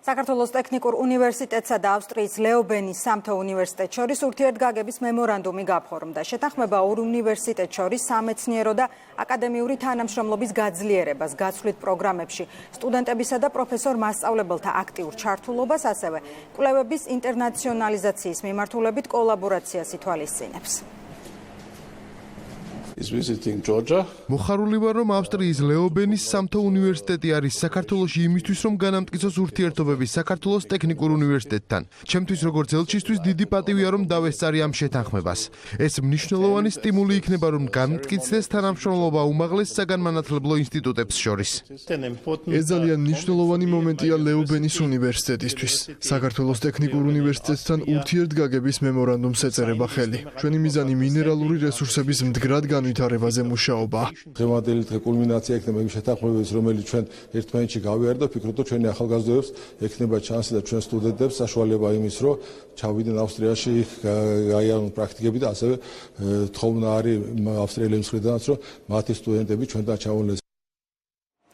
საქართველოს ტექნიკურ უნივერსიტეტსა და ავსტრიის ლეობენის სამთო უნივერსიტეტს შორის ურთიერთგაგების მემორანდუმი გაფორმდა. შეთანხმება ორ უნივერსიტეტს შორის სამეცნიერო და აკადემიური თანამშრომლობის გაძლიერებას, გაცვლით პროგრამებში, სტუდენტებისა და პროფესორ მასწავლებელთა აქტიურ ჩართულობას, ასევე კვლევების ინტერნაციონალიზაციის მიმართულებით კოლაბორაციას ითვალისწინებს. მოხარული ვარ, რომ ავსტრიის ლეობენის სამთო უნივერსიტეტი არის საქართველოში იმისთვის, რომ განამტკიცოს ურთიერთობები საქართველოს ტექნიკურ უნივერსიტეტთან. ჩემთვის როგორც ელჩისთვის დიდი პატივია, რომ დავესწარი ამ შეთანხმებას. ეს მნიშვნელოვანი სტიმული იქნება, რომ განმტკიცდეს თანამშრომლობა უმაღლეს საგანმანათლებლო ინსტიტუტებს შორის. ეს ძალიან მნიშვნელოვანი მომენტია ლეობენის უნივერსიტეტისთვის. საქართველოს ტექნიკურ უნივერსიტეტთან ურთიერთგაგების მემორანდუმს ეწერება ხელი. ჩვენი მიზანი მინერალური რესურსების მდგრად ვითარებაზე მუშაობა. დღევანდელი დღე კულმინაცია იქნება იმ შეთანხმებების, რომელიც ჩვენ ერთმანეთში გავიარეთ და ვფიქრობ, რომ ჩვენი ახალგაზრდებს ექნება ჩანსი და ჩვენ სტუდენტებს საშუალება იმის, რომ ჩავიდნენ ავსტრიაში, გაიარონ პრაქტიკები და ასევე თხოვნა არის ავსტრიელების მხრიდანაც, რომ მათი სტუდენტები ჩვენთან ჩავონეს.